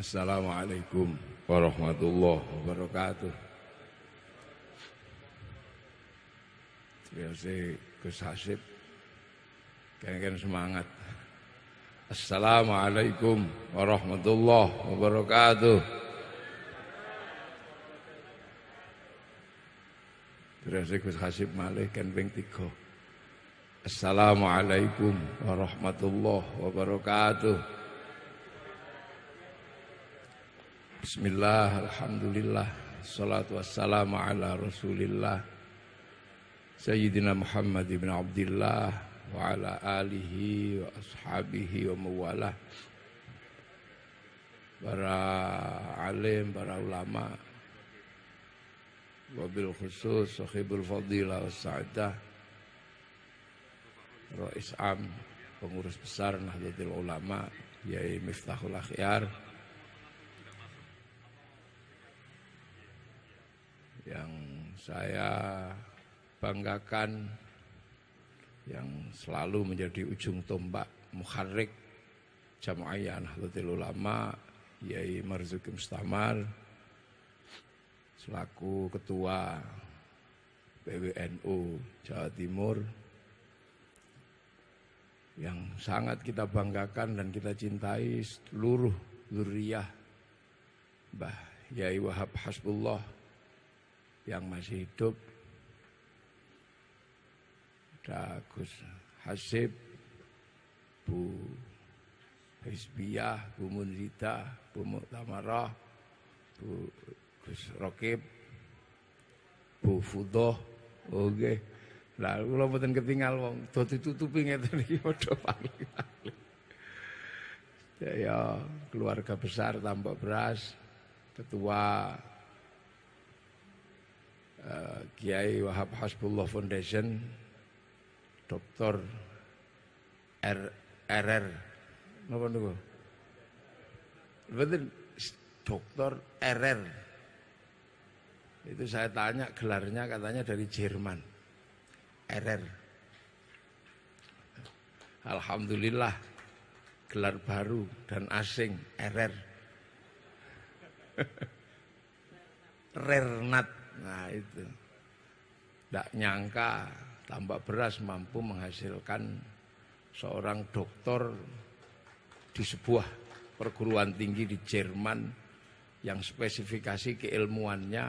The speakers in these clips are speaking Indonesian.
Assalamualaikum warahmatullahi wabarakatuh. Biasa Gus Hasib kan semangat. Assalamualaikum warahmatullahi wabarakatuh. Biasa Gus Hasib malih kan ping 3. Assalamualaikum warahmatullahi wabarakatuh. Bismillah, alhamdulillah, salatu wassalamu ala rasulillah Sayyidina Muhammad ibn Abdillah wa ala alihi wa ashabihi wa mawalah. Para alim, para ulama, wabil khusus sahibul fadilah wa sa'adah, Rais Am, pengurus besar Nahdlatul Ulama, Yai Miftahul Akhyar, yang saya banggakan, yang selalu menjadi ujung tombak muharrik Jamaiyah Nahdlatul Ulama, Yai Marzuki Mustamar selaku ketua PWNU Jawa Timur, yang sangat kita banggakan dan kita cintai seluruh dzurriyyah Mbah Yai Wahab Hasbullah yang masih hidup, ada Gus Hasib, Bu Hizbiyah, Bu Munzida, Bu Muktamarah, Bu Gus Rokib, Bu Fudoh, oke. Lah kula mboten ketinggal wong do ditutupi ngeten iki padha paling. Ya keluarga besar Tambak Beras, ketua Kiai Wahab Hasbullah Foundation, Dr. RR, napa niku? Betul, Dr. RR. Itu saya tanya gelarnya, katanya dari Jerman. RR. Alhamdulillah, gelar baru dan asing, RR. Rernat. Nah itu, tidak nyangka Tambak Beras mampu menghasilkan seorang doktor di sebuah perguruan tinggi di Jerman yang spesifikasi keilmuannya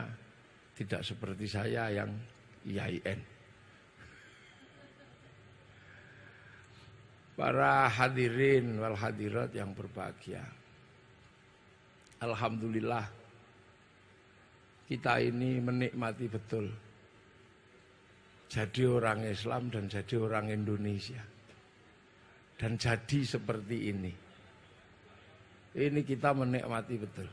tidak seperti saya yang IAIN. Para hadirin wal hadirat yang berbahagia, alhamdulillah kita ini menikmati betul jadi orang Islam dan jadi orang Indonesia, dan jadi seperti ini. Ini kita menikmati betul.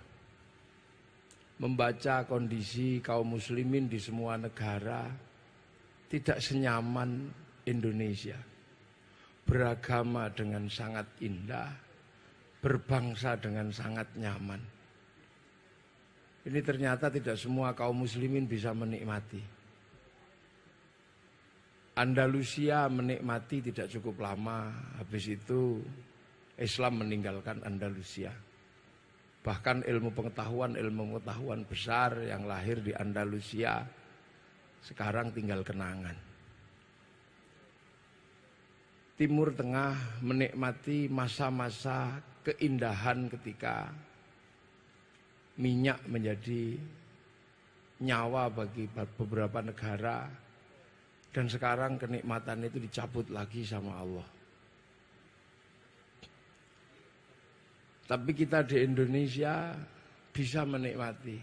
Membaca kondisi kaum muslimin di semua negara tidak senyaman Indonesia. Beragama dengan sangat indah, berbangsa dengan sangat nyaman. Ini ternyata tidak semua kaum muslimin bisa menikmati. Andalusia menikmati tidak cukup lama, habis itu Islam meninggalkan Andalusia. Bahkan ilmu pengetahuan besar yang lahir di Andalusia sekarang tinggal kenangan. Timur Tengah menikmati masa-masa keindahan ketika minyak menjadi nyawa bagi beberapa negara, dan sekarang kenikmatan itu dicabut lagi sama Allah. Tapi kita di Indonesia bisa menikmati.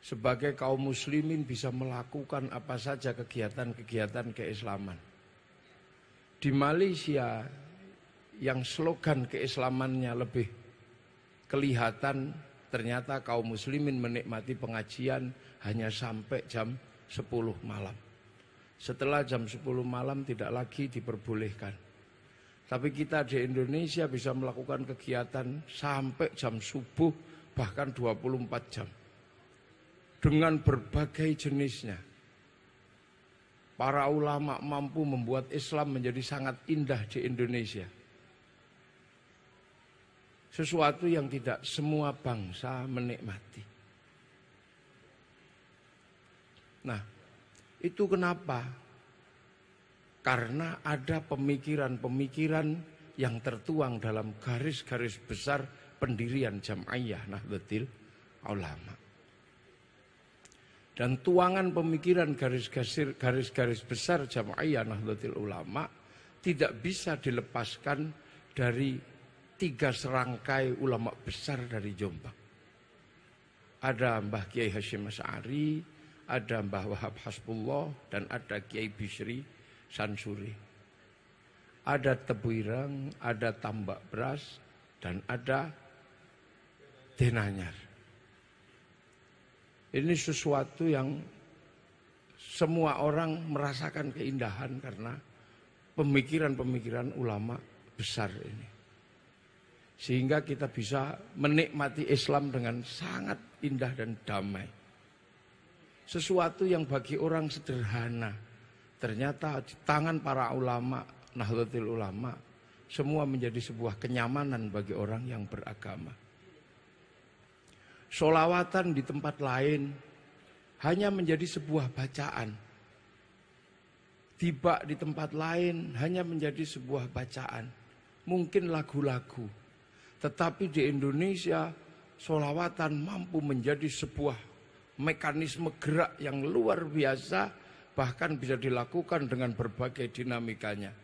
Sebagai kaum muslimin bisa melakukan apa saja kegiatan-kegiatan keislaman. Di Malaysia yang slogan keislamannya lebih kelihatan, ternyata kaum muslimin menikmati pengajian hanya sampai jam 10 malam. Setelah jam 10 malam tidak lagi diperbolehkan. Tapi kita di Indonesia bisa melakukan kegiatan sampai jam subuh, bahkan 24 jam. Dengan berbagai jenisnya. Para ulama mampu membuat Islam menjadi sangat indah di Indonesia. Sesuatu yang tidak semua bangsa menikmati. Nah, itu kenapa? Karena ada pemikiran-pemikiran yang tertuang dalam garis-garis besar pendirian Jam'iyah Nahdlatul Ulama. Dan tuangan pemikiran garis-garis besar Jam'iyah Nahdlatul Ulama tidak bisa dilepaskan dari 3 serangkai ulama besar dari Jombang. Ada Mbah Kiai Hasyim Asy'ari, ada Mbah Wahab Hasbullah, dan ada Kiai Bisri Sansuri. Ada Tebuireng, ada Tambak Beras, dan ada Denanyar. Ini sesuatu yang semua orang merasakan keindahan karena pemikiran-pemikiran ulama besar ini. Sehingga kita bisa menikmati Islam dengan sangat indah dan damai. Sesuatu yang bagi orang sederhana, ternyata di tangan para ulama, Nahdlatul Ulama, semua menjadi sebuah kenyamanan bagi orang yang beragama. Sholawatan di tempat lain hanya menjadi sebuah bacaan. Tiba di tempat lain hanya menjadi sebuah bacaan. Mungkin lagu-lagu. Tetapi di Indonesia, sholawatan mampu menjadi sebuah mekanisme gerak yang luar biasa, bahkan bisa dilakukan dengan berbagai dinamikanya.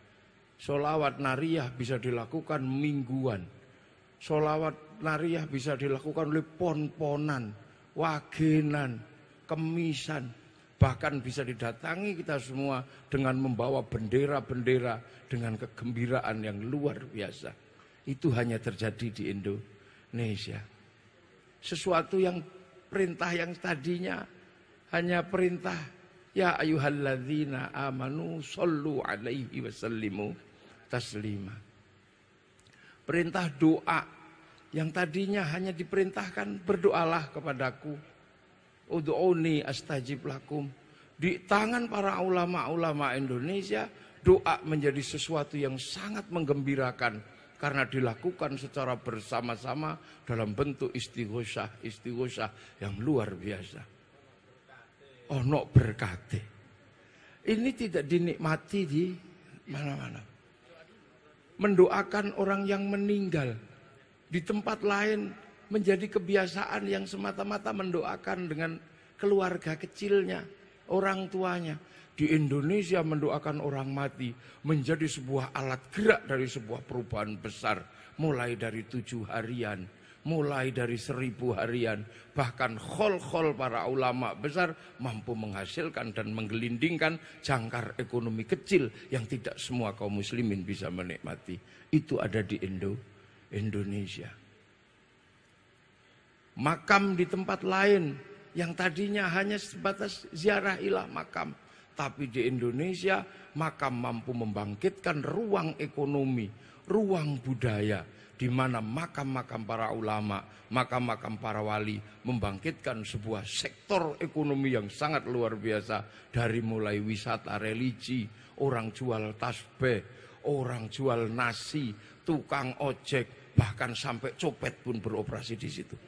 Sholawat nariyah bisa dilakukan mingguan. Sholawat nariyah bisa dilakukan oleh pon-ponan, wagenan, kemisan. Bahkan bisa didatangi kita semua dengan membawa bendera-bendera dengan kegembiraan yang luar biasa. Itu hanya terjadi di Indonesia. Sesuatu yang perintah yang tadinya hanya perintah ya ayyuhalladzina amanu shollu alaihi wasallimu taslima. Perintah doa yang tadinya hanya diperintahkan berdoalah kepadaku. Ud'uni astajib lakum. Di tangan para ulama-ulama Indonesia, doa menjadi sesuatu yang sangat menggembirakan. Karena dilakukan secara bersama-sama dalam bentuk istighosah yang luar biasa. Ono berkate. Ini tidak dinikmati di mana-mana. Mendoakan orang yang meninggal. Di tempat lain menjadi kebiasaan yang semata-mata mendoakan dengan keluarga kecilnya, orang tuanya. Di Indonesia mendoakan orang mati menjadi sebuah alat gerak dari sebuah perubahan besar. Mulai dari 7 harian, mulai dari 1000 harian. Bahkan khol-khol para ulama besar mampu menghasilkan dan menggelindingkan jangkar ekonomi kecil yang tidak semua kaum muslimin bisa menikmati. Itu ada di Indonesia. Makam di tempat lain yang tadinya hanya sebatas ziarah ilah makam. Tapi di Indonesia makam mampu membangkitkan ruang ekonomi, ruang budaya, di mana makam-makam para ulama, makam-makam para wali membangkitkan sebuah sektor ekonomi yang sangat luar biasa. Dari mulai wisata religi, orang jual tasbih, orang jual nasi, tukang ojek, bahkan sampai copet pun beroperasi di situ.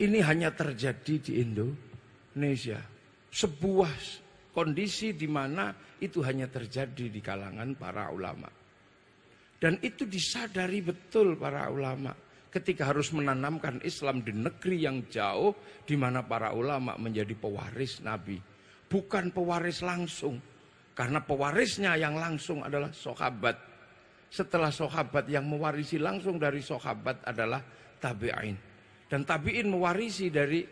Ini hanya terjadi di Indonesia. Sebuah kondisi di mana itu hanya terjadi di kalangan para ulama. Dan itu disadari betul para ulama ketika harus menanamkan Islam di negeri yang jauh di mana para ulama menjadi pewaris Nabi. Bukan pewaris langsung, karena pewarisnya yang langsung adalah sahabat. Setelah sahabat yang mewarisi langsung dari sahabat adalah tabi'in. Dan tabi'in mewarisi dari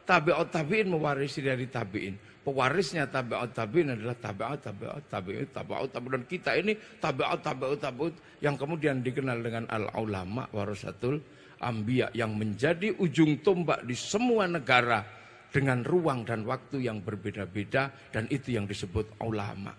tabi'ut tabi'in mewarisi dari tabi'in. Pewarisnya tabi'ut tabi'in adalah tabi'ut. Dan kita ini tabi'ut yang kemudian dikenal dengan al-ulama warasatul anbiya, yang menjadi ujung tombak di semua negara dengan ruang dan waktu yang berbeda-beda, dan itu yang disebut ulama.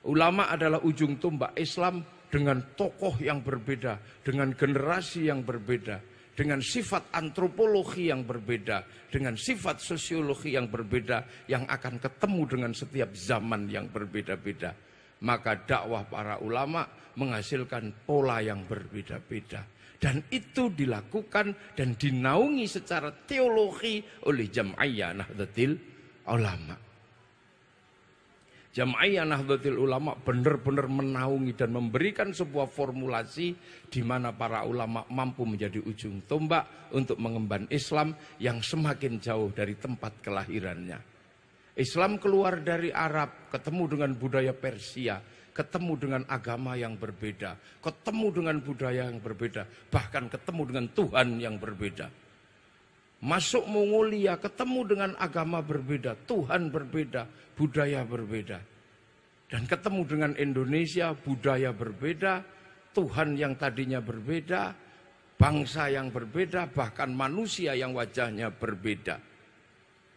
Ulama adalah ujung tombak Islam dengan tokoh yang berbeda, dengan generasi yang berbeda, dengan sifat antropologi yang berbeda, dengan sifat sosiologi yang berbeda, yang akan ketemu dengan setiap zaman yang berbeda-beda. Maka dakwah para ulama menghasilkan pola yang berbeda-beda. Dan itu dilakukan dan dinaungi secara teologi oleh Jam'iyah Nahdlatul Ulama. Jam'iyah Nahdlatul Ulama benar-benar menaungi dan memberikan sebuah formulasi di mana para ulama mampu menjadi ujung tombak untuk mengemban Islam yang semakin jauh dari tempat kelahirannya. Islam keluar dari Arab, ketemu dengan budaya Persia, ketemu dengan agama yang berbeda, ketemu dengan budaya yang berbeda, bahkan ketemu dengan Tuhan yang berbeda. Masuk Mongolia, ketemu dengan agama berbeda, Tuhan berbeda, budaya berbeda. Dan ketemu dengan Indonesia, budaya berbeda, Tuhan yang tadinya berbeda, bangsa yang berbeda, bahkan manusia yang wajahnya berbeda.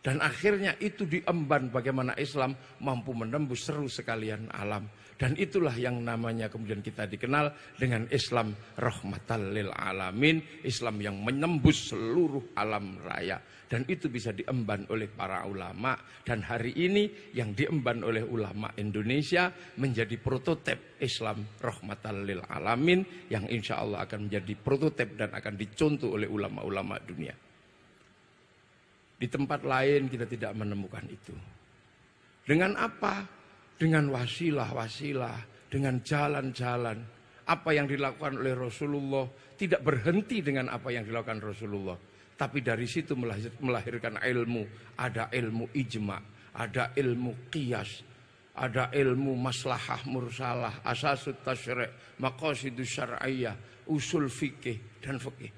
Dan akhirnya itu diemban bagaimana Islam mampu menembus seru sekalian alam. Dan itulah yang namanya kemudian kita dikenal dengan Islam rahmatan lil alamin, Islam yang menembus seluruh alam raya. Dan itu bisa diemban oleh para ulama. Dan hari ini yang diemban oleh ulama Indonesia menjadi prototip Islam rahmatan lil alamin yang insya Allah akan menjadi prototip dan akan dicontoh oleh ulama-ulama dunia. Di tempat lain kita tidak menemukan itu. Dengan apa? Dengan wasilah-wasilah, dengan jalan-jalan. Apa yang dilakukan oleh Rasulullah tidak berhenti dengan apa yang dilakukan Rasulullah. Tapi dari situ melahirkan ilmu. Ada ilmu ijma, ada ilmu qiyas, ada ilmu maslahah mursalah, asasut tasyri', maqasidus syar'iyyah, usul fikih dan fikih.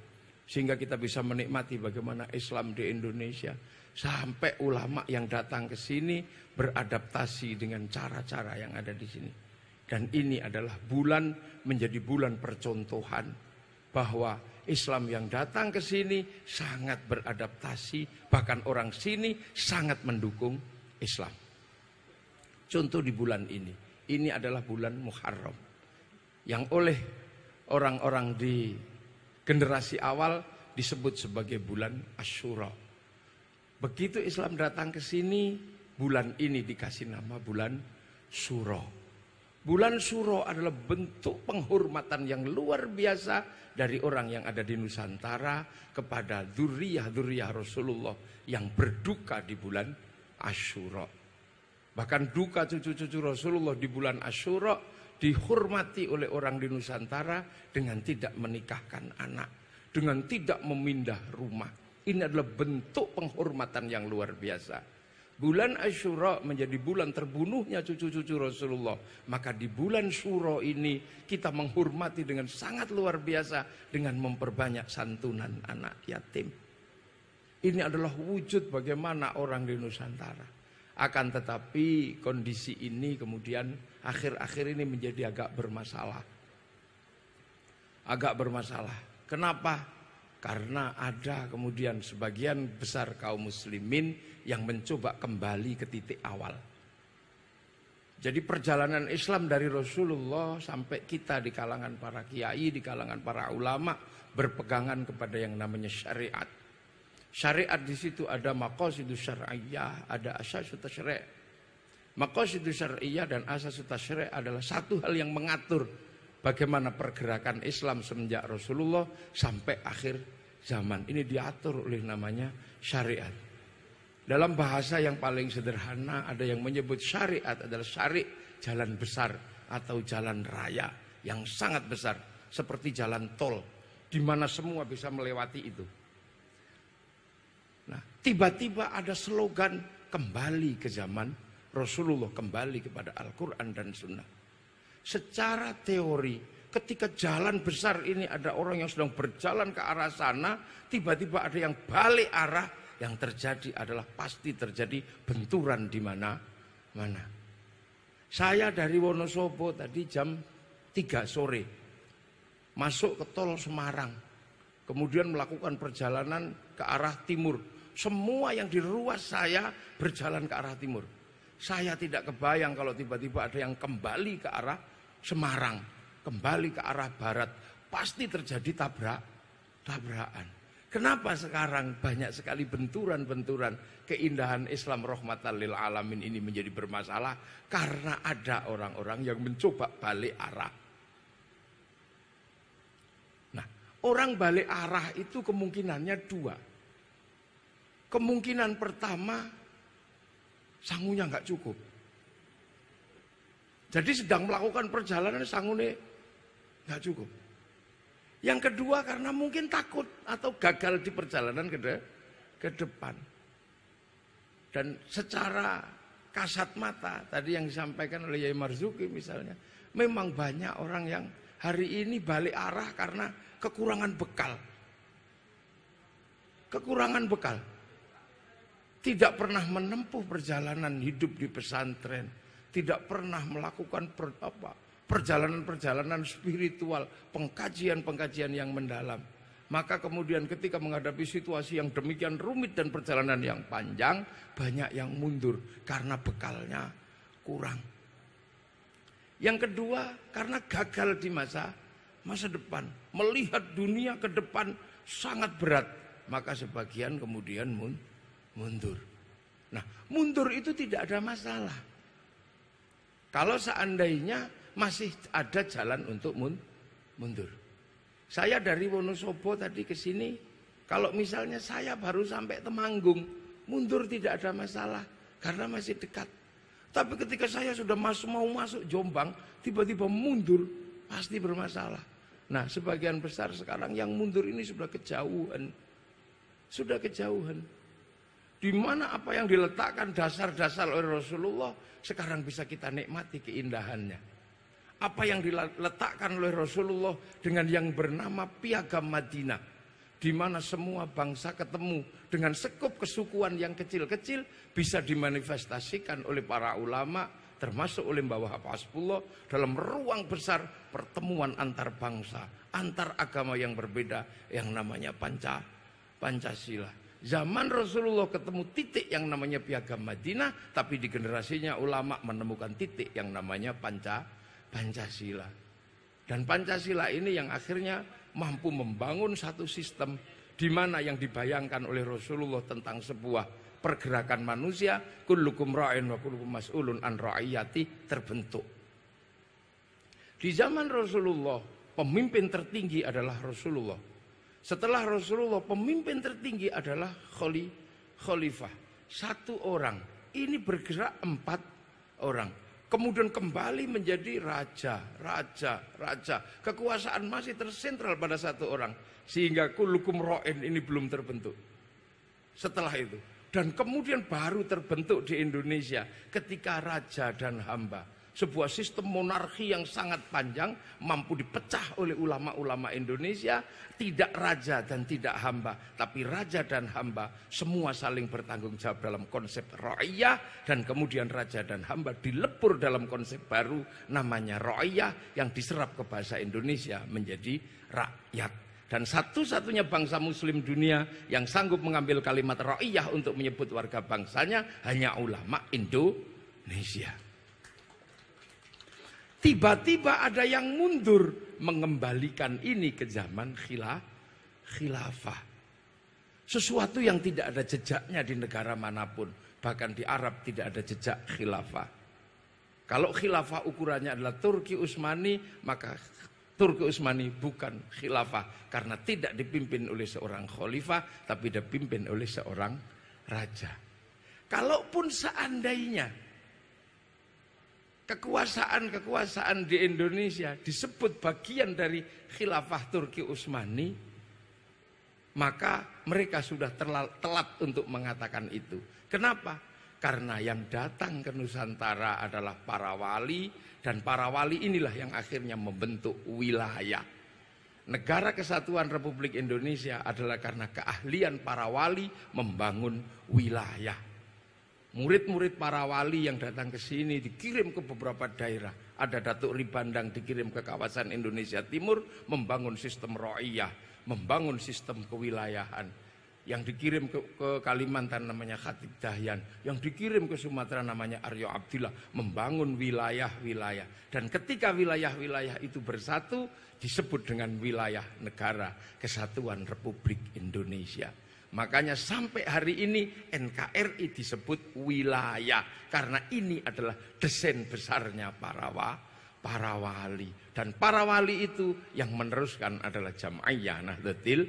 Sehingga kita bisa menikmati bagaimana Islam di Indonesia. Sampai ulama yang datang ke sini beradaptasi dengan cara-cara yang ada di sini. Dan ini adalah bulan menjadi bulan percontohan bahwa Islam yang datang ke sini sangat beradaptasi, bahkan orang sini sangat mendukung Islam. Contoh di bulan ini adalah bulan Muharram yang oleh orang-orang di generasi awal disebut sebagai bulan Asyura. Begitu Islam datang ke sini, bulan ini dikasih nama bulan Syuro. Bulan Syuro adalah bentuk penghormatan yang luar biasa dari orang yang ada di Nusantara kepada dzurriyyah Rasulullah yang berduka di bulan Asyura. Bahkan duka cucu-cucu Rasulullah di bulan Asyura dihormati oleh orang di Nusantara dengan tidak menikahkan anak, dengan tidak memindah rumah. Ini adalah bentuk penghormatan yang luar biasa. Bulan Asyura menjadi bulan terbunuhnya cucu-cucu Rasulullah. Maka di bulan Syuro ini kita menghormati dengan sangat luar biasa dengan memperbanyak santunan anak yatim. Ini adalah wujud bagaimana orang di Nusantara. Akan tetapi kondisi ini kemudian akhir-akhir ini menjadi agak bermasalah. Agak bermasalah. Kenapa? Karena ada kemudian sebagian besar kaum muslimin yang mencoba kembali ke titik awal. Jadi perjalanan Islam dari Rasulullah sampai kita di kalangan para kiai, di kalangan para ulama berpegangan kepada yang namanya syariat. Syariat di situ ada maqasidus syar'iyyah, ada asasut tasyri'. Maqasidus syar'iyyah dan asasut tasyri' adalah satu hal yang mengatur bagaimana pergerakan Islam semenjak Rasulullah sampai akhir zaman. Ini diatur oleh namanya syariat. Dalam bahasa yang paling sederhana ada yang menyebut syariat adalah syari' jalan besar atau jalan raya yang sangat besar seperti jalan tol di mana semua bisa melewati itu. Nah, tiba-tiba ada slogan kembali ke zaman Rasulullah, kembali kepada Al-Quran dan Sunnah. Secara teori ketika jalan besar ini ada orang yang sedang berjalan ke arah sana, tiba-tiba ada yang balik arah, yang terjadi adalah pasti terjadi benturan di mana-mana. Saya dari Wonosobo tadi jam 3 sore masuk ke tol Semarang, kemudian melakukan perjalanan ke arah timur. Semua yang di ruas saya berjalan ke arah timur. Saya tidak kebayang kalau tiba-tiba ada yang kembali ke arah Semarang, kembali ke arah barat, pasti terjadi tabrakan. Kenapa sekarang banyak sekali benturan-benturan keindahan Islam rahmatan lil alamin ini menjadi bermasalah? Karena ada orang-orang yang mencoba balik arah. Nah, Orang balik arah itu kemungkinannya dua. Kemungkinan pertama, sangunya nggak cukup. Jadi sedang melakukan perjalanan, sangunya nggak cukup. Yang kedua karena mungkin takut atau gagal di perjalanan ke depan. Dan secara kasat mata, tadi yang disampaikan oleh Yai Marzuki misalnya, memang banyak orang yang hari ini balik arah karena kekurangan bekal. Kekurangan bekal. Tidak pernah menempuh perjalanan hidup di pesantren. Tidak pernah melakukan perjalanan-perjalanan spiritual, pengkajian-pengkajian yang mendalam. Maka kemudian ketika menghadapi situasi yang demikian rumit dan perjalanan yang panjang, banyak yang mundur karena bekalnya kurang. Yang kedua, karena gagal di masa depan. Melihat dunia ke depan sangat berat, maka sebagian kemudian mundur. Nah, mundur itu tidak ada masalah. Kalau seandainya masih ada jalan untuk mundur. Saya dari Wonosobo tadi ke sini, kalau misalnya saya baru sampai Temanggung, mundur tidak ada masalah karena masih dekat. Tapi ketika saya sudah mau masuk Jombang, tiba-tiba mundur, pasti bermasalah. Nah, sebagian besar sekarang yang mundur ini sudah kejauhan. Sudah kejauhan. Di mana apa yang diletakkan dasar-dasar oleh Rasulullah, sekarang bisa kita nikmati keindahannya. Apa yang diletakkan oleh Rasulullah dengan yang bernama Piagam Madinah, di mana semua bangsa ketemu dengan sekup kesukuan yang kecil-kecil bisa dimanifestasikan oleh para ulama, termasuk oleh Mbah Wahab Hasbullah dalam ruang besar pertemuan antar bangsa, antar agama yang berbeda yang namanya Pancasila. Zaman Rasulullah ketemu titik yang namanya Piagam Madinah, tapi di generasinya ulama menemukan titik yang namanya Pancasila. Dan Pancasila ini yang akhirnya mampu membangun satu sistem di mana yang dibayangkan oleh Rasulullah tentang sebuah pergerakan manusia, kullukum ra'in wa kullukum mas'ulun an ra'iyati, terbentuk. Di zaman Rasulullah, pemimpin tertinggi adalah Rasulullah. Setelah Rasulullah, pemimpin tertinggi adalah khalifah. Satu orang, ini bergerak 4 orang. Kemudian kembali menjadi raja. Kekuasaan masih tersentral pada satu orang. Sehingga kullukum ra'in ini belum terbentuk. Setelah itu. Dan kemudian baru terbentuk di Indonesia ketika raja dan hamba. Sebuah sistem monarki yang sangat panjang mampu dipecah oleh ulama-ulama Indonesia. Tidak raja dan tidak hamba, tapi raja dan hamba semua saling bertanggung jawab dalam konsep ra'iyah. Dan kemudian raja dan hamba dilebur dalam konsep baru namanya ra'iyah yang diserap ke bahasa Indonesia menjadi rakyat. Dan satu-satunya bangsa muslim dunia yang sanggup mengambil kalimat ra'iyah untuk menyebut warga bangsanya hanya ulama Indonesia. Tiba-tiba ada yang mundur mengembalikan ini ke zaman khilafah. Sesuatu yang tidak ada jejaknya di negara manapun. Bahkan di Arab tidak ada jejak khilafah. Kalau khilafah ukurannya adalah Turki Utsmani, maka Turki Utsmani bukan khilafah. Karena tidak dipimpin oleh seorang khalifah, tapi dipimpin oleh seorang raja. Kalaupun seandainya kekuasaan di Indonesia disebut bagian dari khilafah Turki Utsmani, maka mereka sudah telat untuk mengatakan itu. Kenapa? Karena yang datang ke Nusantara adalah para wali, dan para wali inilah yang akhirnya membentuk wilayah. Negara Kesatuan Republik Indonesia adalah karena keahlian para wali membangun wilayah. Murid-murid para wali yang datang ke sini dikirim ke beberapa daerah. Ada Datuk Ribandang dikirim ke kawasan Indonesia Timur membangun sistem ra'iyah, membangun sistem kewilayahan. Yang dikirim ke Kalimantan namanya Khatib Dahyan, yang dikirim ke Sumatera namanya Aryo Abdillah, membangun wilayah-wilayah. Dan ketika wilayah-wilayah itu bersatu disebut dengan wilayah negara Kesatuan Republik Indonesia. Makanya sampai hari ini NKRI disebut wilayah. Karena ini adalah desain besarnya para para wali. Dan para wali itu yang meneruskan adalah Jam'iyah Nahdlatul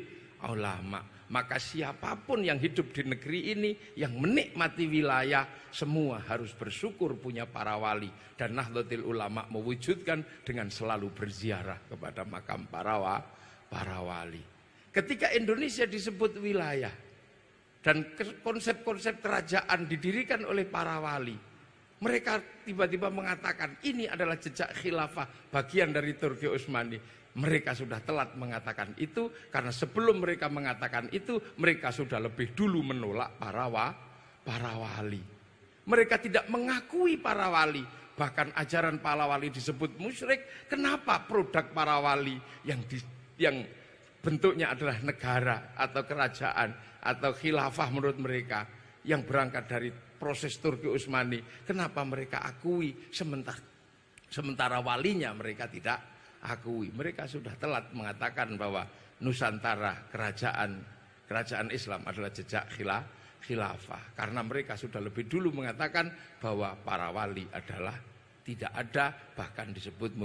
Ulama. Maka siapapun yang hidup di negeri ini, yang menikmati wilayah, semua harus bersyukur punya para wali. Dan Nahdlatul Ulama mewujudkan dengan selalu berziarah kepada makam para wali. Ketika Indonesia disebut wilayah dan konsep-konsep kerajaan didirikan oleh para wali, mereka tiba-tiba mengatakan ini adalah jejak khilafah bagian dari Turki Utsmani. Mereka sudah telat mengatakan itu, karena sebelum mereka mengatakan itu, mereka sudah lebih dulu menolak para wali. Mereka tidak mengakui para wali. Bahkan ajaran para wali disebut musyrik. Kenapa produk para wali yang bentuknya adalah negara atau kerajaan atau khilafah menurut mereka, yang berangkat dari proses Turki Utsmani, kenapa mereka akui sementara walinya mereka tidak akui? Mereka sudah telat mengatakan bahwa Nusantara kerajaan Islam adalah jejak khilafah, karena mereka sudah lebih dulu mengatakan bahwa para wali adalah tidak ada, bahkan disebut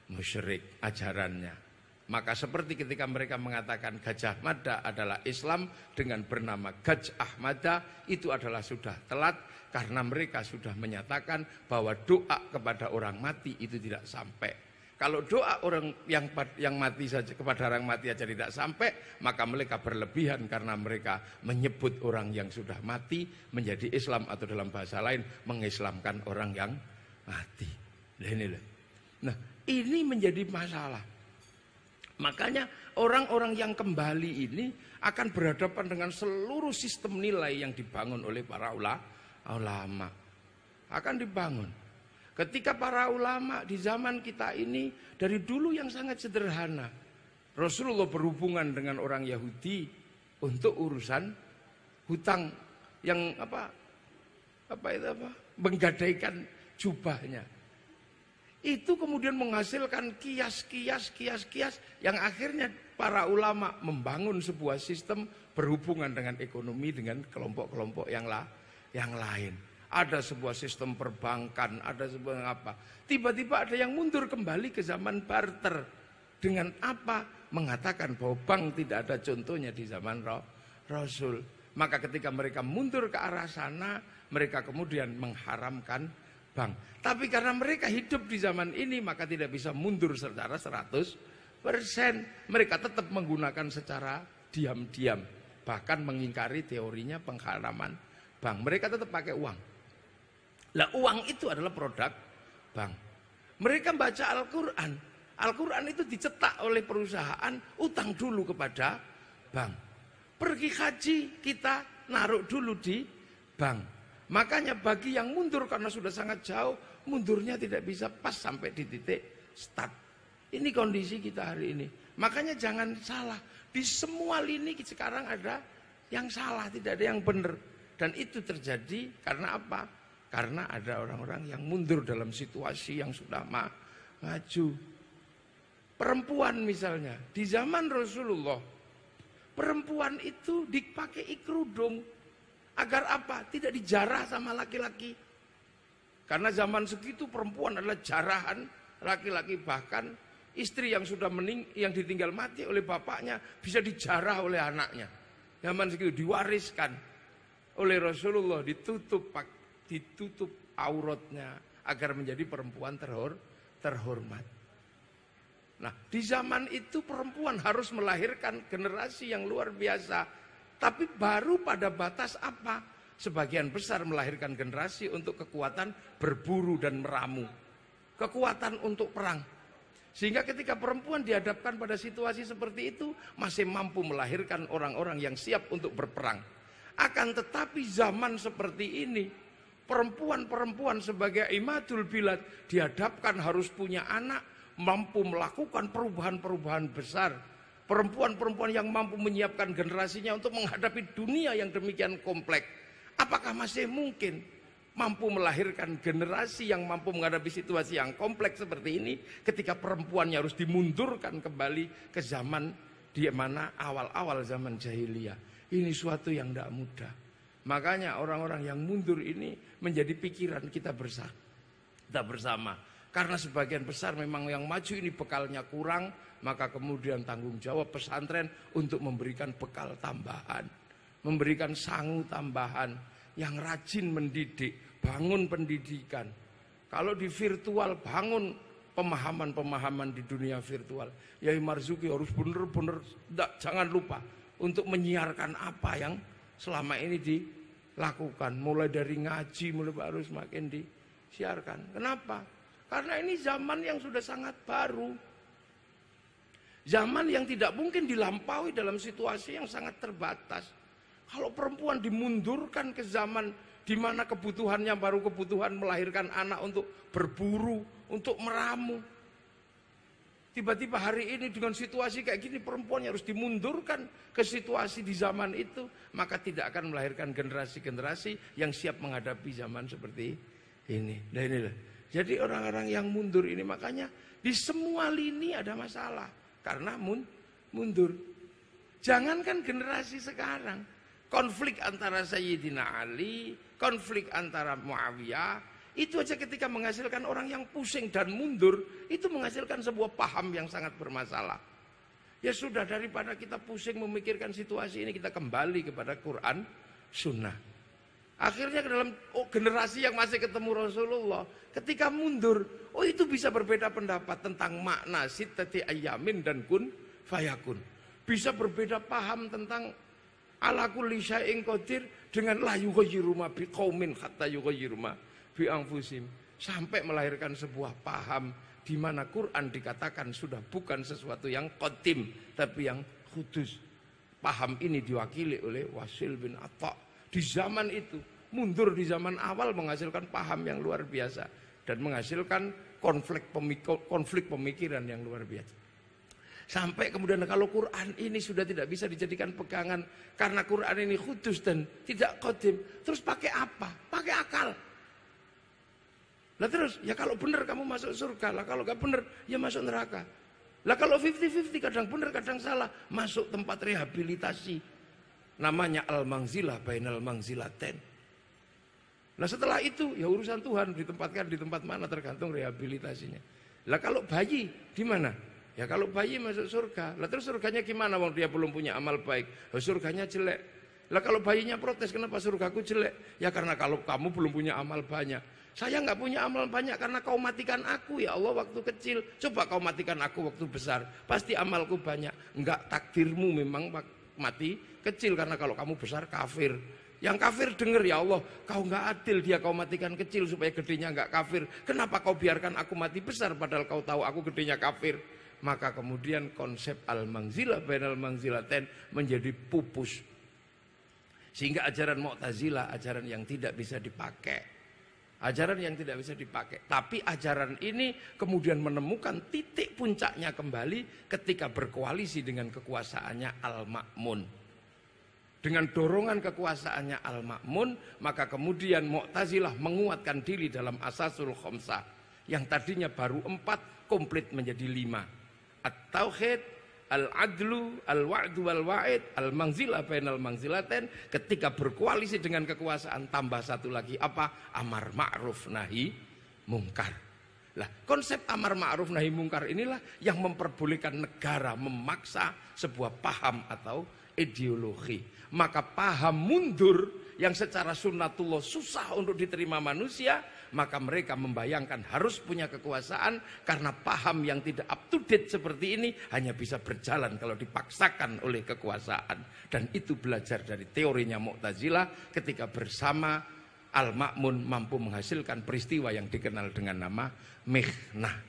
musyrik ajarannya. Maka seperti ketika mereka mengatakan Gajah Mada adalah Islam dengan bernama Gaj Ahmada, itu adalah sudah telat, karena mereka sudah menyatakan bahwa doa kepada orang mati itu tidak sampai. Kalau doa orang yang mati saja, kepada orang mati aja tidak sampai, maka mereka berlebihan karena mereka menyebut orang yang sudah mati menjadi Islam, atau dalam bahasa lain mengislamkan orang yang mati. Nah, ini menjadi masalah. Makanya orang-orang yang kembali ini akan berhadapan dengan seluruh sistem nilai yang dibangun oleh para ulama. Akan dibangun. Ketika para ulama di zaman kita ini dari dulu yang sangat sederhana. Rasulullah berhubungan dengan orang Yahudi untuk urusan hutang yang menggadaikan jubahnya. Itu kemudian menghasilkan kias yang akhirnya para ulama membangun sebuah sistem berhubungan dengan ekonomi dengan kelompok-kelompok yang lain. Ada sebuah sistem perbankan, ada sebuah apa. Tiba-tiba ada yang mundur kembali ke zaman barter. Dengan apa? Mengatakan bahwa bank tidak ada contohnya di zaman Rasul. Maka ketika mereka mundur ke arah sana, mereka kemudian mengharamkan bank. Tapi karena mereka hidup di zaman ini, maka tidak bisa mundur secara 100%. Mereka tetap menggunakan secara diam-diam. Bahkan mengingkari teorinya pengharaman bank. Mereka tetap pakai uang. Lah, uang itu adalah produk bank. Mereka baca Al-Quran. Al-Quran itu dicetak oleh perusahaan, utang dulu kepada bank. Pergi haji, kita naruh dulu di bank. Makanya bagi yang mundur karena sudah sangat jauh, mundurnya tidak bisa pas sampai di titik start. Ini kondisi kita hari ini. Makanya jangan salah. Di semua lini sekarang ada yang salah, tidak ada yang benar. Dan itu terjadi karena apa? Karena ada orang-orang yang mundur dalam situasi yang sudah maju. Perempuan misalnya, di zaman Rasulullah, perempuan itu dipakai kerudung. Agar apa? Tidak dijarah sama laki-laki. Karena zaman segitu perempuan adalah jarahan laki-laki. Bahkan istri yang sudah yang ditinggal mati oleh bapaknya bisa dijarah oleh anaknya. Zaman segitu diwariskan oleh Rasulullah, ditutup auratnya agar menjadi perempuan terhormat. Nah, di zaman itu perempuan harus melahirkan generasi yang luar biasa. Tapi baru pada batas apa? Sebagian besar melahirkan generasi untuk kekuatan berburu dan meramu. Kekuatan untuk perang. Sehingga ketika perempuan dihadapkan pada situasi seperti itu, masih mampu melahirkan orang-orang yang siap untuk berperang. Akan tetapi zaman seperti ini, perempuan-perempuan sebagai imadul bilad dihadapkan harus punya anak, mampu melakukan perubahan-perubahan besar. Perempuan-perempuan yang mampu menyiapkan generasinya untuk menghadapi dunia yang demikian kompleks. Apakah masih mungkin mampu melahirkan generasi yang mampu menghadapi situasi yang kompleks seperti ini ketika perempuannya harus dimundurkan kembali ke zaman di mana awal-awal zaman jahiliyah. Ini suatu yang tidak mudah. Makanya orang-orang yang mundur ini menjadi pikiran kita bersama. Karena sebagian besar memang yang maju ini bekalnya kurang, maka kemudian tanggung jawab pesantren untuk memberikan bekal tambahan, memberikan sangu tambahan, yang rajin mendidik, bangun pendidikan. Kalau di virtual, bangun pemahaman-pemahaman di dunia virtual. Yai Marzuki harus benar-benar, jangan lupa untuk menyiarkan apa yang selama ini dilakukan. Mulai dari ngaji, mulai harus makin disiarkan. Kenapa? Karena ini zaman yang sudah sangat baru. Zaman yang tidak mungkin dilampaui dalam situasi yang sangat terbatas. Kalau perempuan dimundurkan ke zaman di mana kebutuhannya baru kebutuhan melahirkan anak untuk berburu, untuk meramu. Tiba-tiba hari ini dengan situasi kayak gini perempuan harus dimundurkan ke situasi di zaman itu, maka tidak akan melahirkan generasi-generasi yang siap menghadapi zaman seperti ini. Nah inilah. Jadi orang-orang yang mundur ini makanya di semua lini ada masalah karena mundur. Jangankan generasi sekarang, konflik antara Sayyidina Ali, konflik antara Muawiyah, itu aja ketika menghasilkan orang yang pusing dan mundur, itu menghasilkan sebuah paham yang sangat bermasalah. Ya sudah, daripada kita pusing memikirkan situasi ini, kita kembali kepada Quran, Sunnah. Akhirnya ke dalam generasi yang masih ketemu Rasulullah, ketika mundur, itu bisa berbeda pendapat tentang makna sittati ayyamin dan kun fayakun. Bisa berbeda paham tentang ala kulli syai'in qadir dengan la yughayyiru ma biqaumin hatta yughayyiru ma bi anfusihim, sampai melahirkan sebuah paham di mana Quran dikatakan sudah bukan sesuatu yang qadim tapi yang kudus. Paham ini diwakili oleh Wasil bin Atha. Di zaman itu, mundur di zaman awal menghasilkan paham yang luar biasa dan menghasilkan konflik pemikiran yang luar biasa. Sampai kemudian kalau Quran ini sudah tidak bisa dijadikan pegangan karena Quran ini kudus dan tidak qadim, terus pakai apa? Pakai akal. Lah terus, ya kalau benar kamu masuk surga, lah kalau gak benar ya masuk neraka. Lah kalau 50-50 kadang benar kadang salah, masuk tempat rehabilitasi. Namanya al-mangzilah bainal mangzilaten. Nah setelah itu ya urusan Tuhan, ditempatkan di tempat mana tergantung rehabilitasinya. Lah kalau bayi di mana? Ya kalau bayi masuk surga. Lah terus surganya gimana wong dia belum punya amal baik? Surganya jelek. Lah kalau bayinya protes, kenapa surgaku jelek? Ya karena kalau kamu belum punya amal banyak. Saya nggak punya amal banyak karena kau matikan aku ya Allah waktu kecil. Coba kau matikan aku waktu besar, pasti amalku banyak. Enggak, takdirmu memang mati kecil karena kalau kamu besar kafir. Yang kafir dengar, ya Allah kau nggak adil, dia kau matikan kecil supaya gedenya nggak kafir. Kenapa kau biarkan aku mati besar padahal kau tahu aku gedenya kafir? Maka kemudian konsep al-mangzilah bainal mangzilatain menjadi pupus. Sehingga ajaran Mu'tazilah ajaran yang tidak bisa dipakai. Ajaran yang tidak bisa dipakai. Tapi ajaran ini kemudian menemukan titik puncaknya kembali ketika berkoalisi dengan kekuasaannya Al-Ma'mun. Dengan dorongan kekuasaannya Al-Ma'mun, maka kemudian Mu'tazilah menguatkan diri dalam Asasul Khamsah. Yang tadinya baru 4, komplit menjadi 5. At-Tauhid, Al-Adlu, Al-Wa'du Wal-Wa'id, Al-Mangzilah bainal mangzilatain. Ketika berkoalisi dengan kekuasaan, tambah satu lagi apa? Amar ma'ruf nahi mungkar. Lah, konsep amar ma'ruf nahi mungkar inilah yang memperbolehkan negara memaksa sebuah paham atau ideologi. Maka paham mundur yang secara sunnatullah susah untuk diterima manusia, maka mereka membayangkan harus punya kekuasaan karena paham yang tidak up to date seperti ini hanya bisa berjalan kalau dipaksakan oleh kekuasaan. Dan itu belajar dari teorinya Mu'tazilah ketika bersama Al-Ma'mun mampu menghasilkan peristiwa yang dikenal dengan nama Mihnah.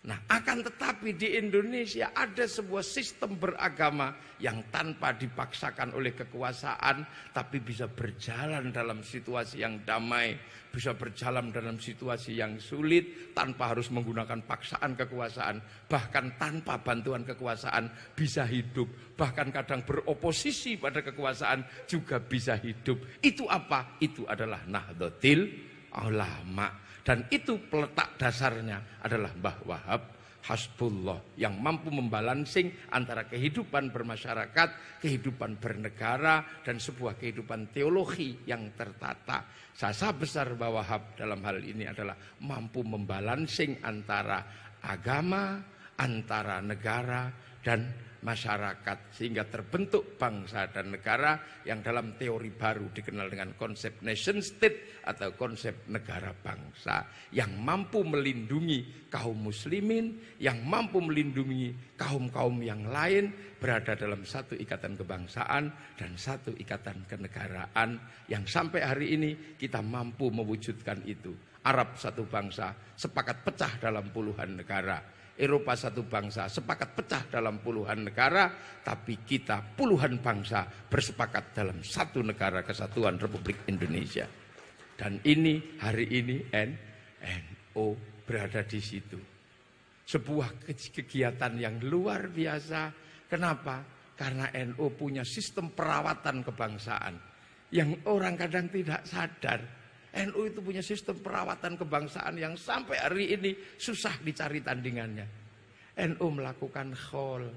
Nah, akan tetapi di Indonesia ada sebuah sistem beragama yang tanpa dipaksakan oleh kekuasaan, tapi bisa berjalan dalam situasi yang damai, bisa berjalan dalam situasi yang sulit, tanpa harus menggunakan paksaan kekuasaan, bahkan tanpa bantuan kekuasaan bisa hidup, bahkan kadang beroposisi pada kekuasaan juga bisa hidup. Itu apa? Itu adalah Nahdlatul Ulama. Dan itu peletak dasarnya adalah Mbah Wahab Hasbullah, yang mampu membalansing antara kehidupan bermasyarakat, kehidupan bernegara, dan sebuah kehidupan teologi yang tertata. Sasa besar Wahab dalam hal ini adalah mampu membalansing antara agama, antara negara, dan masyarakat, sehingga terbentuk bangsa dan negara yang dalam teori baru dikenal dengan konsep nation state atau konsep negara bangsa, yang mampu melindungi kaum muslimin, yang mampu melindungi kaum-kaum yang lain berada dalam satu ikatan kebangsaan dan satu ikatan kenegaraan, yang sampai hari ini kita mampu mewujudkan itu. Arab satu bangsa sepakat pecah dalam puluhan negara, Eropa satu bangsa sepakat pecah dalam puluhan negara, tapi kita puluhan bangsa bersepakat dalam satu negara kesatuan Republik Indonesia. Dan ini hari ini NU berada di situ. Sebuah kegiatan yang luar biasa. Kenapa? Karena NU punya sistem perawatan kebangsaan yang orang kadang tidak sadar. NU itu punya sistem perawatan kebangsaan yang sampai hari ini susah dicari tandingannya. NU melakukan khol.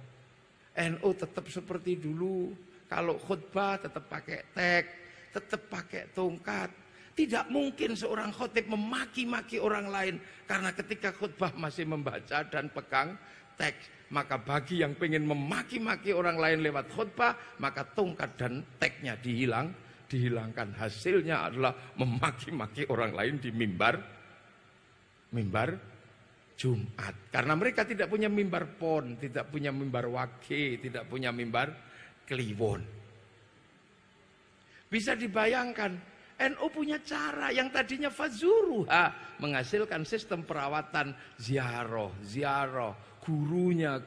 NU tetap seperti dulu. Kalau khutbah tetap pakai tek, tetap pakai tongkat. Tidak mungkin seorang khotib memaki-maki orang lain. Karena ketika khutbah masih membaca dan pegang teks, maka bagi yang pengen memaki-maki orang lain lewat khutbah, maka tongkat dan teknya dihilangkan. Hasilnya adalah memaki-maki orang lain di mimbar Jumat. Karena mereka tidak punya mimbar pon, tidak punya mimbar wage, tidak punya mimbar kliwon. Bisa dibayangkan, NU punya cara yang tadinya fazuruha, menghasilkan sistem perawatan ziarah, gurunya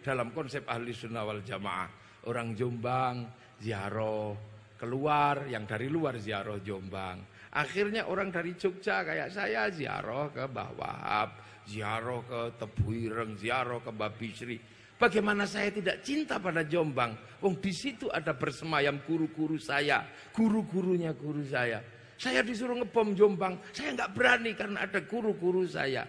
dalam konsep ahli sunnah wal jamaah. Orang Jombang ziarah keluar, yang dari luar ziarah Jombang. Akhirnya orang dari Jogja kayak saya ziarah ke Mbah Wahab, ziarah ke Tebuireng, ziarah ke Mbah Bisri. Bagaimana saya tidak cinta pada Jombang? Wong di situ ada bersemayam guru-guru saya, guru-gurunya guru saya. Saya disuruh ngebom Jombang, saya nggak berani karena ada guru-guru saya.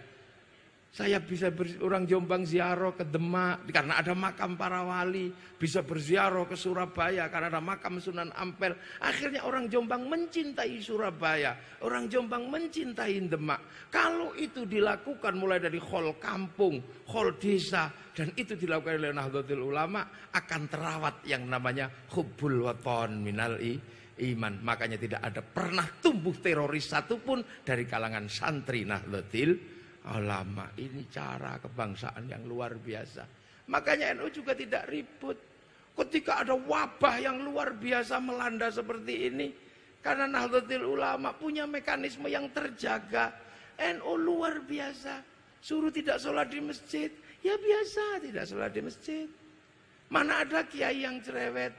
Saya bisa orang Jombang ziarah ke Demak karena ada makam para wali, bisa berziarah ke Surabaya karena ada makam Sunan Ampel. Akhirnya orang Jombang mencintai Surabaya, orang Jombang mencintai Demak. Kalau itu dilakukan mulai dari khol kampung, khol desa, dan itu dilakukan oleh Nahdlatul Ulama, akan terawat yang namanya hubbul waton minal iman. Makanya tidak ada pernah tumbuh teroris satupun dari kalangan santri Nahdlatul Ulama. Ini cara kebangsaan yang luar biasa. Makanya NU juga tidak ribut ketika ada wabah yang luar biasa melanda seperti ini, karena Nahdlatul Ulama punya mekanisme yang terjaga. NU luar biasa. Suruh tidak sholat di masjid, ya biasa tidak sholat di masjid. Mana ada kiai yang cerewet?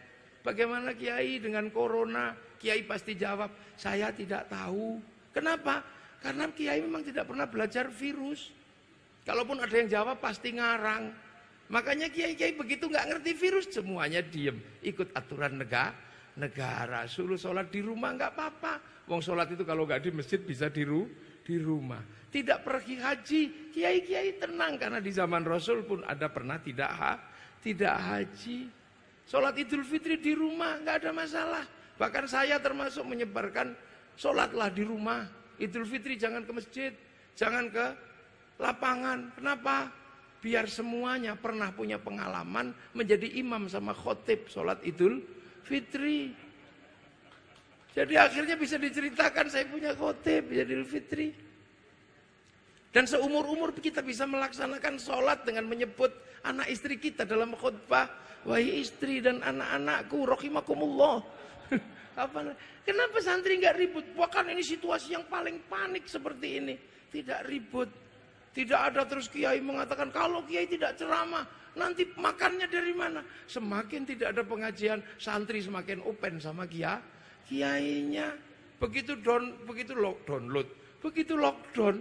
Bagaimana kiai dengan corona? Kiai pasti jawab, saya tidak tahu. Kenapa? Karena kiai memang tidak pernah belajar virus. Kalaupun ada yang jawab pasti ngarang. Makanya kiai-kiai begitu nggak ngerti virus, semuanya diem. Ikut aturan negara. Suruh sholat di rumah nggak apa-apa. Wong sholat itu kalau nggak di masjid bisa di rumah. Tidak pergi haji, kiai-kiai tenang karena di zaman Rasul pun ada pernah tidak haji. Sholat Idul Fitri di rumah nggak ada masalah. Bahkan saya termasuk menyebarkan sholatlah di rumah. Idul Fitri jangan ke masjid, jangan ke lapangan. Kenapa? Biar semuanya pernah punya pengalaman menjadi imam sama khotib sholat Idul Fitri. Jadi akhirnya bisa diceritakan saya punya khotib Idul Fitri. Dan seumur-umur kita bisa melaksanakan sholat dengan menyebut anak istri kita dalam khutbah. Wahai istri dan anak-anakku, rahimakumullah. Kenapa santri nggak ribut? Bahkan ini situasi yang paling panik seperti ini. Tidak ribut. Tidak ada terus kiai mengatakan kalau kiai tidak ceramah nanti makannya dari mana? Semakin tidak ada pengajian, santri semakin open sama kiainya. Begitu download, begitu lockdown,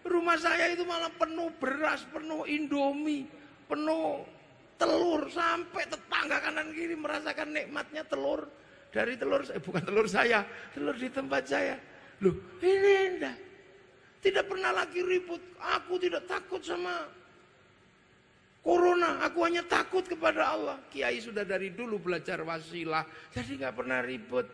rumah saya itu malah penuh beras, penuh Indomie, penuh telur, sampai tetangga kanan kiri merasakan nikmatnya telur. Dari telur, bukan telur saya, telur di tempat saya. Loh, ini enggak. Tidak pernah lagi ribut. Aku tidak takut sama Corona, aku hanya takut kepada Allah. Kiai sudah dari dulu belajar wasilah, jadi nggak pernah ribut.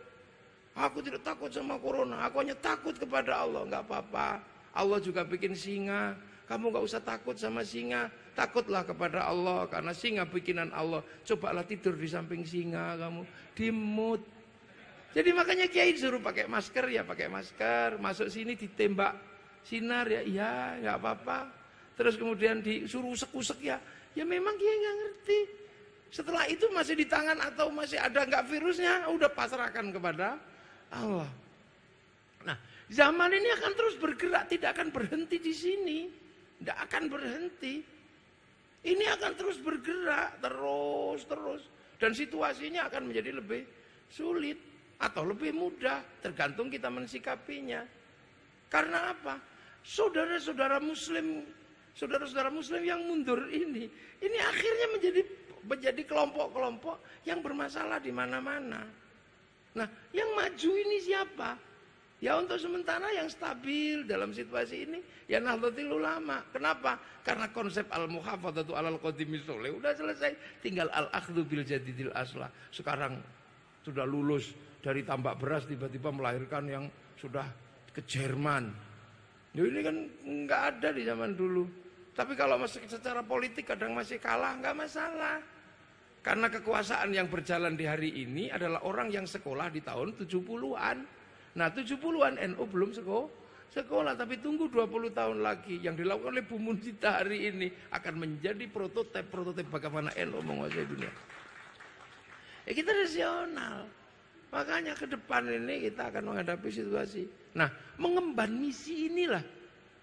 Aku tidak takut sama corona, aku hanya takut kepada Allah. Nggak apa-apa, Allah juga bikin singa. Kamu nggak usah takut sama singa, takutlah kepada Allah karena singa bikinan Allah. Cobalah tidur di samping singa kamu, dimut. Jadi makanya kiai disuruh pakai masker ya pakai masker, masuk sini ditembak sinar ya, iya nggak apa-apa. Terus kemudian disuruh usek-usek ya memang kiai nggak ngerti. Setelah itu masih di tangan atau masih ada nggak virusnya, udah pasrahkan kepada Allah. Nah, zaman ini akan terus bergerak, tidak akan berhenti di sini, tidak akan berhenti. Ini akan terus bergerak terus, dan situasinya akan menjadi lebih sulit atau lebih mudah, tergantung kita mensikapinya. Karena apa? Saudara-saudara Muslim yang mundur ini akhirnya menjadi kelompok-kelompok yang bermasalah di mana-mana. Nah, yang maju ini siapa? Ya untuk sementara yang stabil dalam situasi ini ya Nahdlatul Ulama. Kenapa? Karena konsep al-muhafadzatu alal qadimis sholeh udah selesai, tinggal al-akhdhu bil jadidil aslah. Sekarang sudah lulus dari tambak beras tiba-tiba melahirkan yang sudah ke Jerman. Ya ini kan nggak ada di zaman dulu. Tapi kalau masih secara politik kadang masih kalah, nggak masalah. Karena kekuasaan yang berjalan di hari ini adalah orang yang sekolah di tahun 70-an. Nah 70-an NU belum sekolah, tapi tunggu 20 tahun lagi. Yang dilakukan oleh Bu Munjita hari ini akan menjadi prototipe bagaimana NU menguasai dunia. Ya kita rasional. Makanya ke depan ini kita akan menghadapi situasi. Nah mengemban misi inilah.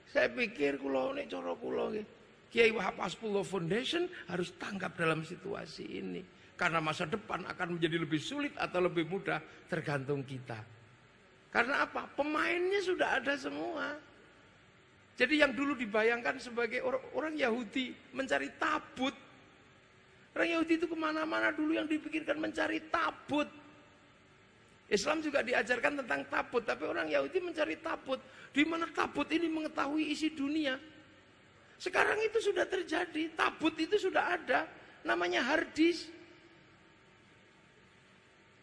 Saya pikir kula nek cara kula nggih, Kiai Wahab Hasbullah Foundation harus tanggap dalam situasi ini. Karena masa depan akan menjadi lebih sulit atau lebih mudah tergantung kita. Karena apa? Pemainnya sudah ada semua. Jadi yang dulu dibayangkan sebagai orang Yahudi mencari tabut. Orang Yahudi itu kemana-mana dulu yang dipikirkan mencari tabut. Islam juga diajarkan tentang tabut, tapi orang Yahudi mencari tabut. Di mana tabut ini mengetahui isi dunia. Sekarang itu sudah terjadi, tabut itu sudah ada, namanya hard disk.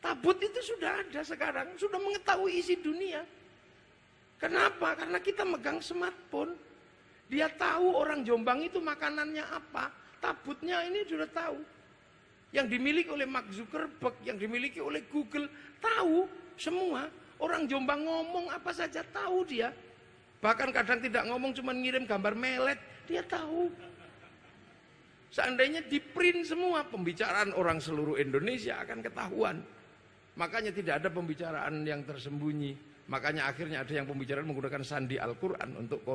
Tabut itu sudah ada sekarang, sudah mengetahui isi dunia. Kenapa? Karena kita megang smartphone. Dia tahu orang Jombang itu makanannya apa, tabutnya ini sudah tahu. Yang dimiliki oleh Mark Zuckerberg, yang dimiliki oleh Google, tahu semua. Orang Jombang ngomong apa saja tahu dia. Bahkan kadang tidak ngomong, cuma ngirim gambar melet, dia tahu. Seandainya di print semua, pembicaraan orang seluruh Indonesia akan ketahuan. Makanya tidak ada pembicaraan yang tersembunyi. Makanya akhirnya ada yang pembicaraan menggunakan sandi Al-Quran untuk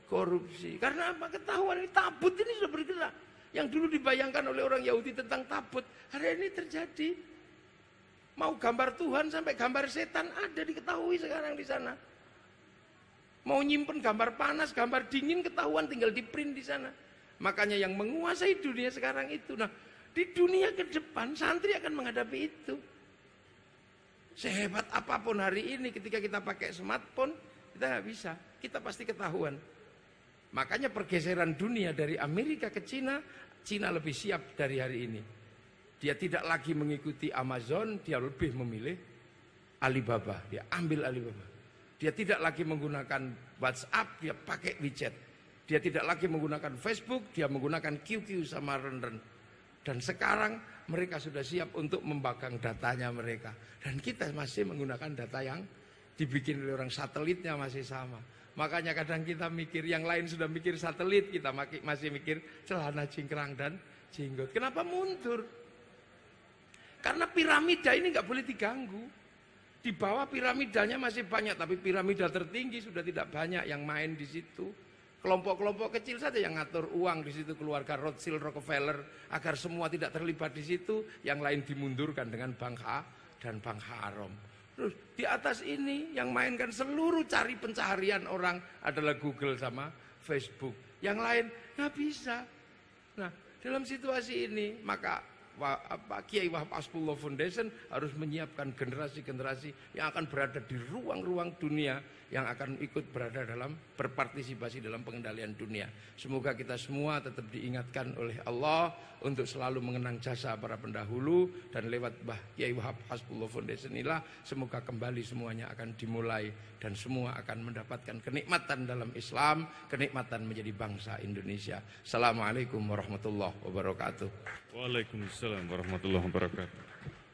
korupsi. Karena apa? Ketahuan ini tabut ini sudah bergerak. Yang dulu dibayangkan oleh orang Yahudi tentang tabut, hari ini terjadi. Mau gambar Tuhan sampai gambar setan ada diketahui sekarang di sana. Mau nyimpen gambar panas, gambar dingin ketahuan tinggal di print di sana. Makanya yang menguasai dunia sekarang itu. Nah, di dunia ke depan santri akan menghadapi itu. Sehebat apapun hari ini ketika kita pakai smartphone, kita nggak bisa. Kita pasti ketahuan. Makanya pergeseran dunia dari Amerika ke Cina, Cina lebih siap dari hari ini. Dia tidak lagi mengikuti Amazon, dia lebih memilih Alibaba. Dia ambil Alibaba. Dia tidak lagi menggunakan WhatsApp, dia pakai WeChat. Dia tidak lagi menggunakan Facebook, dia menggunakan QQ sama Ren-Ren. Dan sekarang mereka sudah siap untuk membakang datanya mereka. Dan kita masih menggunakan data yang dibikin oleh orang, satelitnya masih sama. Makanya kadang kita mikir, yang lain sudah mikir satelit, kita masih mikir celana cingkrang dan jenggot. Kenapa mundur? Karena piramida ini nggak boleh diganggu. Di bawah piramidanya masih banyak, tapi piramida tertinggi sudah tidak banyak yang main di situ. Kelompok-kelompok kecil saja yang ngatur uang di situ, keluarga Rothschild, Rockefeller, agar semua tidak terlibat di situ. Yang lain dimundurkan dengan Bank H dan Bank Haram. Terus di atas ini yang mainkan seluruh cari pencaharian orang adalah Google sama Facebook. Yang lain nggak bisa. Nah dalam situasi ini maka Kiai Wahab Hasbullah Foundation harus menyiapkan generasi-generasi yang akan berada di ruang-ruang dunia, yang akan ikut berpartisipasi dalam pengendalian dunia. Semoga kita semua tetap diingatkan oleh Allah untuk selalu mengenang jasa para pendahulu, dan lewat Kiai Wahab Hasbullah Foundation inilah semoga kembali semuanya akan dimulai dan semua akan mendapatkan kenikmatan dalam Islam, kenikmatan menjadi bangsa Indonesia. Assalamualaikum warahmatullahi wabarakatuh. Waalaikumsalam warahmatullahi wabarakatuh.